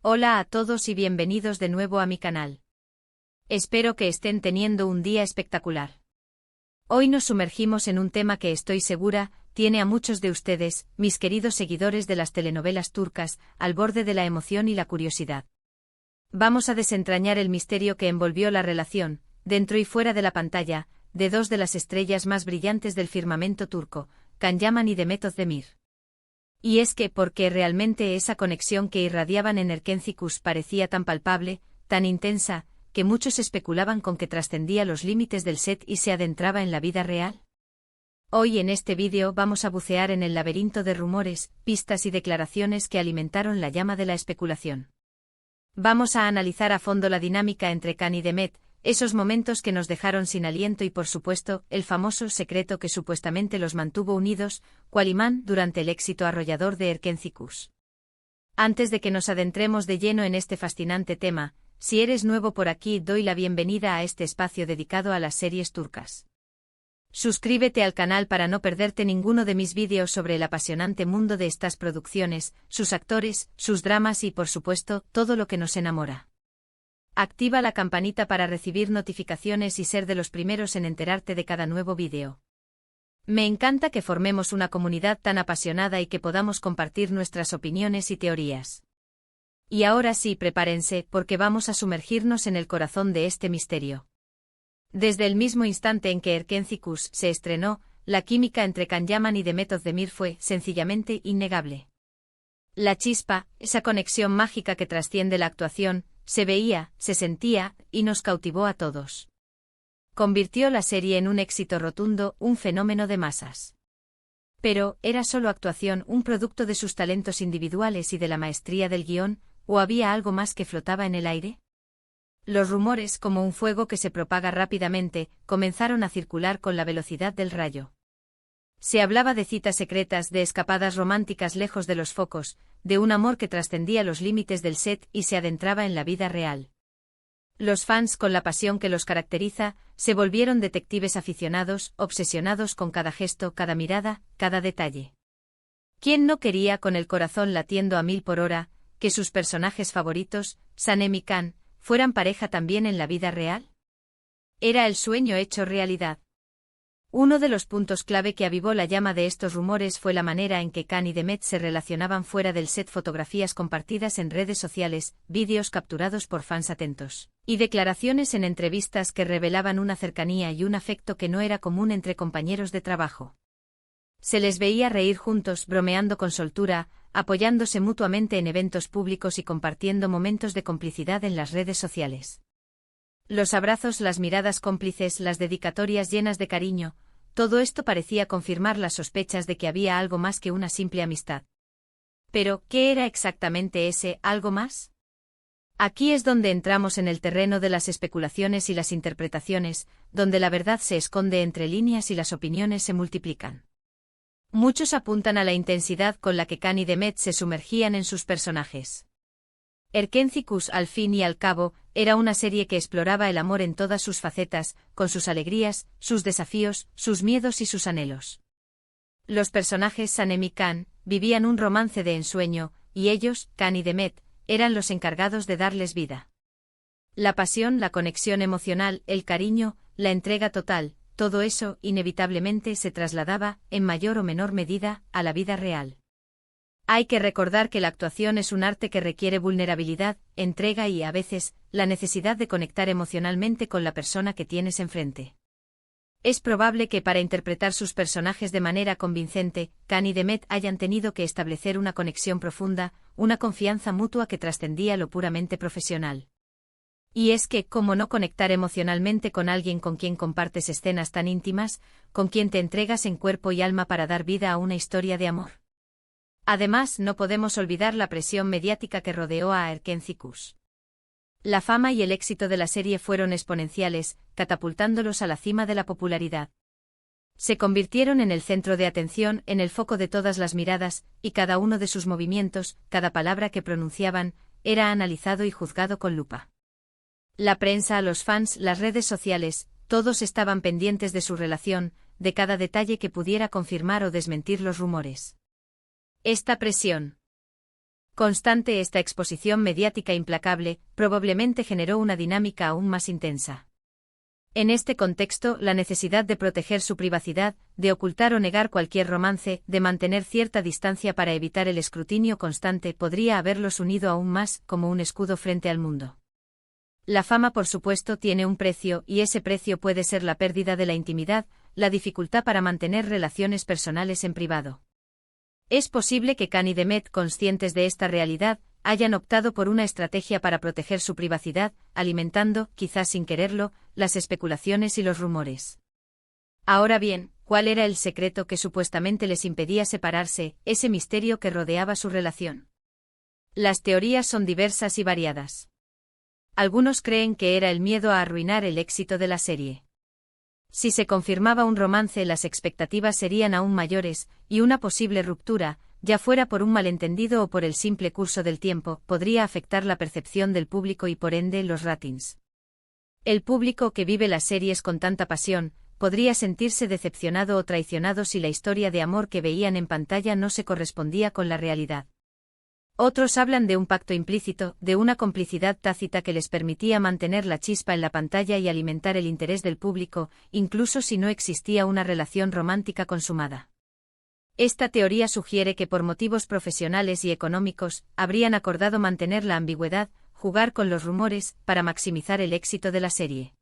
Hola a todos y bienvenidos de nuevo a mi canal. Espero que estén teniendo un día espectacular. Hoy nos sumergimos en un tema que estoy segura tiene a muchos de ustedes, mis queridos seguidores de las telenovelas turcas, al borde de la emoción y la curiosidad. Vamos a desentrañar el misterio que envolvió la relación, dentro y fuera de la pantalla, de dos de las estrellas más brillantes del firmamento turco, Can Yaman y Demet Özdemir. Y es que porque realmente esa conexión que irradiaban en Erkenci parecía tan palpable, tan intensa, que muchos especulaban con que trascendía los límites del set y se adentraba en la vida real. Hoy en este vídeo vamos a bucear en el laberinto de rumores, pistas y declaraciones que alimentaron la llama de la especulación. Vamos a analizar a fondo la dinámica entre Can y Demet, esos momentos que nos dejaron sin aliento y por supuesto, el famoso secreto que supuestamente los mantuvo unidos, cual imán durante el éxito arrollador de Erkenci. Antes de que nos adentremos de lleno en este fascinante tema, si eres nuevo por aquí doy la bienvenida a este espacio dedicado a las series turcas. Suscríbete al canal para no perderte ninguno de mis vídeos sobre el apasionante mundo de estas producciones, sus actores, sus dramas y por supuesto, todo lo que nos enamora. Activa la campanita para recibir notificaciones y ser de los primeros en enterarte de cada nuevo vídeo. Me encanta que formemos una comunidad tan apasionada y que podamos compartir nuestras opiniones y teorías. Y ahora sí, prepárense, porque vamos a sumergirnos en el corazón de este misterio. Desde el mismo instante en que Erkenci se estrenó, la química entre Can Yaman y Demet Özdemir fue, sencillamente, innegable. La chispa, esa conexión mágica que trasciende la actuación, se veía, se sentía, y nos cautivó a todos. Convirtió la serie en un éxito rotundo, un fenómeno de masas. Pero, ¿era solo actuación, un producto de sus talentos individuales y de la maestría del guión, o había algo más que flotaba en el aire? Los rumores, como un fuego que se propaga rápidamente, comenzaron a circular con la velocidad del rayo. Se hablaba de citas secretas, de escapadas románticas lejos de los focos, de un amor que trascendía los límites del set y se adentraba en la vida real. Los fans, con la pasión que los caracteriza, se volvieron detectives aficionados, obsesionados con cada gesto, cada mirada, cada detalle. ¿Quién no quería, con el corazón latiendo a 1000 por hora, que sus personajes favoritos, Sanem y Can, fueran pareja también en la vida real? Era el sueño hecho realidad. Uno de los puntos clave que avivó la llama de estos rumores fue la manera en que Can y Demet se relacionaban fuera del set, fotografías compartidas en redes sociales, vídeos capturados por fans atentos, y declaraciones en entrevistas que revelaban una cercanía y un afecto que no era común entre compañeros de trabajo. Se les veía reír juntos, bromeando con soltura, apoyándose mutuamente en eventos públicos y compartiendo momentos de complicidad en las redes sociales. Los abrazos, las miradas cómplices, las dedicatorias llenas de cariño, todo esto parecía confirmar las sospechas de que había algo más que una simple amistad. Pero, ¿qué era exactamente ese algo más? Aquí es donde entramos en el terreno de las especulaciones y las interpretaciones, donde la verdad se esconde entre líneas y las opiniones se multiplican. Muchos apuntan a la intensidad con la que Can y Demet se sumergían en sus personajes. Erkenci, al fin y al cabo, era una serie que exploraba el amor en todas sus facetas, con sus alegrías, sus desafíos, sus miedos y sus anhelos. Los personajes Sanem y Can vivían un romance de ensueño, y ellos, Can y Demet, eran los encargados de darles vida. La pasión, la conexión emocional, el cariño, la entrega total, todo eso, inevitablemente, se trasladaba, en mayor o menor medida, a la vida real. Hay que recordar que la actuación es un arte que requiere vulnerabilidad, entrega y, a veces, la necesidad de conectar emocionalmente con la persona que tienes enfrente. Es probable que para interpretar sus personajes de manera convincente, Can y Demet hayan tenido que establecer una conexión profunda, una confianza mutua que trascendía lo puramente profesional. Y es que, ¿cómo no conectar emocionalmente con alguien con quien compartes escenas tan íntimas, con quien te entregas en cuerpo y alma para dar vida a una historia de amor? Además, no podemos olvidar la presión mediática que rodeó a Erkenci. La fama y el éxito de la serie fueron exponenciales, catapultándolos a la cima de la popularidad. Se convirtieron en el centro de atención, en el foco de todas las miradas, y cada uno de sus movimientos, cada palabra que pronunciaban, era analizado y juzgado con lupa. La prensa, los fans, las redes sociales, todos estaban pendientes de su relación, de cada detalle que pudiera confirmar o desmentir los rumores. Esta presión Constante esta exposición mediática implacable, probablemente generó una dinámica aún más intensa. En este contexto, la necesidad de proteger su privacidad, de ocultar o negar cualquier romance, de mantener cierta distancia para evitar el escrutinio constante podría haberlos unido aún más, como un escudo frente al mundo. La fama, por supuesto, tiene un precio, y ese precio puede ser la pérdida de la intimidad, la dificultad para mantener relaciones personales en privado. Es posible que Khan y Demet, conscientes de esta realidad, hayan optado por una estrategia para proteger su privacidad, alimentando, quizás sin quererlo, las especulaciones y los rumores. Ahora bien, ¿cuál era el secreto que supuestamente les impedía separarse, ese misterio que rodeaba su relación? Las teorías son diversas y variadas. Algunos creen que era el miedo a arruinar el éxito de la serie. Si se confirmaba un romance, las expectativas serían aún mayores, y una posible ruptura, ya fuera por un malentendido o por el simple curso del tiempo, podría afectar la percepción del público y por ende los ratings. El público que vive las series con tanta pasión, podría sentirse decepcionado o traicionado si la historia de amor que veían en pantalla no se correspondía con la realidad. Otros hablan de un pacto implícito, de una complicidad tácita que les permitía mantener la chispa en la pantalla y alimentar el interés del público, incluso si no existía una relación romántica consumada. Esta teoría sugiere que por motivos profesionales y económicos, habrían acordado mantener la ambigüedad, jugar con los rumores, para maximizar el éxito de la serie.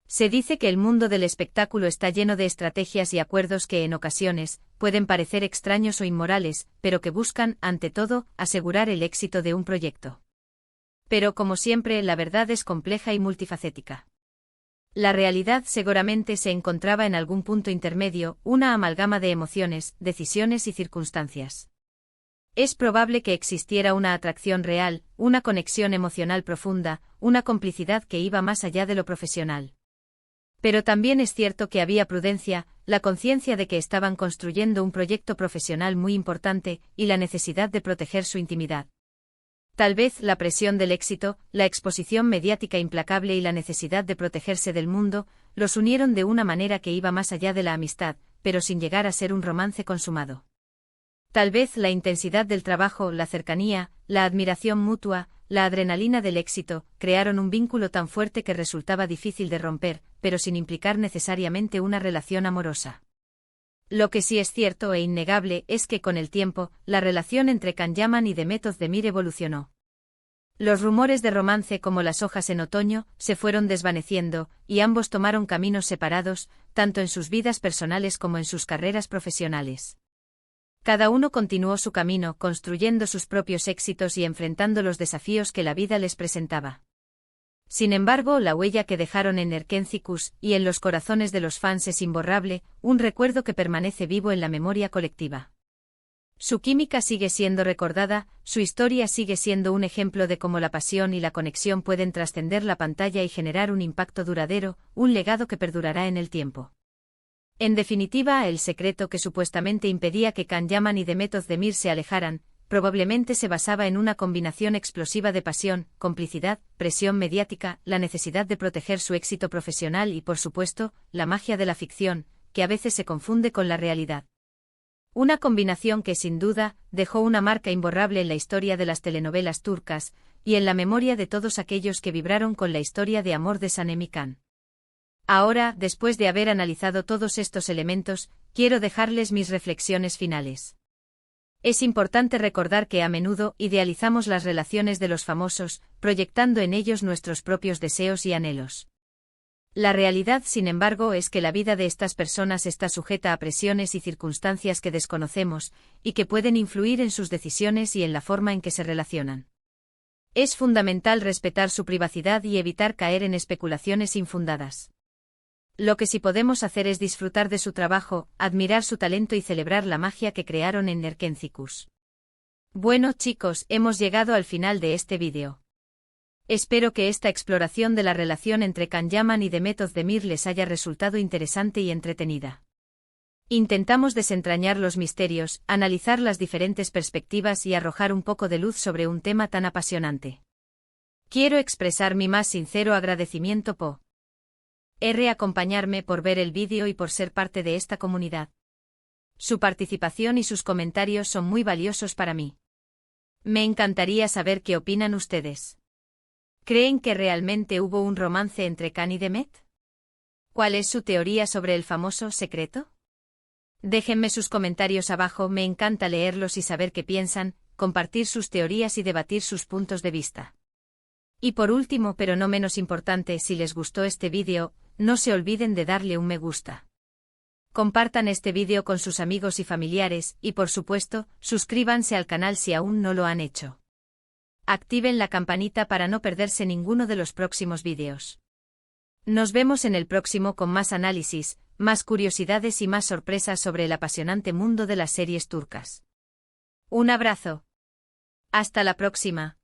Se dice que el mundo del espectáculo está lleno de estrategias y acuerdos que en ocasiones pueden parecer extraños o inmorales, pero que buscan, ante todo, asegurar el éxito de un proyecto. Pero como siempre, la verdad es compleja y multifacética. La realidad seguramente se encontraba en algún punto intermedio, una amalgama de emociones, decisiones y circunstancias. Es probable que existiera una atracción real, una conexión emocional profunda, una complicidad que iba más allá de lo profesional. Pero también es cierto que había prudencia, la conciencia de que estaban construyendo un proyecto profesional muy importante, y la necesidad de proteger su intimidad. Tal vez la presión del éxito, la exposición mediática implacable y la necesidad de protegerse del mundo, los unieron de una manera que iba más allá de la amistad, pero sin llegar a ser un romance consumado. Tal vez la intensidad del trabajo, la cercanía, la admiración mutua, la adrenalina del éxito, crearon un vínculo tan fuerte que resultaba difícil de romper, pero sin implicar necesariamente una relación amorosa. Lo que sí es cierto e innegable es que con el tiempo, la relación entre Can Yaman y Demet Özdemir evolucionó. Los rumores de romance como las hojas en otoño, se fueron desvaneciendo, y ambos tomaron caminos separados, tanto en sus vidas personales como en sus carreras profesionales. Cada uno continuó su camino, construyendo sus propios éxitos y enfrentando los desafíos que la vida les presentaba. Sin embargo, la huella que dejaron en Erkencikus y en los corazones de los fans es imborrable, un recuerdo que permanece vivo en la memoria colectiva. Su química sigue siendo recordada, su historia sigue siendo un ejemplo de cómo la pasión y la conexión pueden trascender la pantalla y generar un impacto duradero, un legado que perdurará en el tiempo. En definitiva, el secreto que supuestamente impedía que Can Yaman y Demet Özdemir se alejaran, probablemente se basaba en una combinación explosiva de pasión, complicidad, presión mediática, la necesidad de proteger su éxito profesional y, por supuesto, la magia de la ficción, que a veces se confunde con la realidad. Una combinación que, sin duda, dejó una marca imborrable en la historia de las telenovelas turcas, y en la memoria de todos aquellos que vibraron con la historia de amor de Sanem y Can. Ahora, después de haber analizado todos estos elementos, quiero dejarles mis reflexiones finales. Es importante recordar que a menudo idealizamos las relaciones de los famosos, proyectando en ellos nuestros propios deseos y anhelos. La realidad, sin embargo, es que la vida de estas personas está sujeta a presiones y circunstancias que desconocemos, y que pueden influir en sus decisiones y en la forma en que se relacionan. Es fundamental respetar su privacidad y evitar caer en especulaciones infundadas. Lo que sí podemos hacer es disfrutar de su trabajo, admirar su talento y celebrar la magia que crearon en Erkencikus. Bueno chicos, hemos llegado al final de este vídeo. Espero que esta exploración de la relación entre Can Yaman y Demet Özdemir les haya resultado interesante y entretenida. Intentamos desentrañar los misterios, analizar las diferentes perspectivas y arrojar un poco de luz sobre un tema tan apasionante. Quiero expresar mi más sincero agradecimiento por acompañarme, por ver el vídeo y por ser parte de esta comunidad. Su participación y sus comentarios son muy valiosos para mí. Me encantaría saber qué opinan ustedes. ¿Creen que realmente hubo un romance entre Can y Demet? ¿Cuál es su teoría sobre el famoso secreto? Déjenme sus comentarios abajo, me encanta leerlos y saber qué piensan, compartir sus teorías y debatir sus puntos de vista. Y por último, pero no menos importante, si les gustó este vídeo, no se olviden de darle un me gusta. Compartan este vídeo con sus amigos y familiares, y por supuesto, suscríbanse al canal si aún no lo han hecho. Activen la campanita para no perderse ninguno de los próximos vídeos. Nos vemos en el próximo con más análisis, más curiosidades y más sorpresas sobre el apasionante mundo de las series turcas. Un abrazo. Hasta la próxima.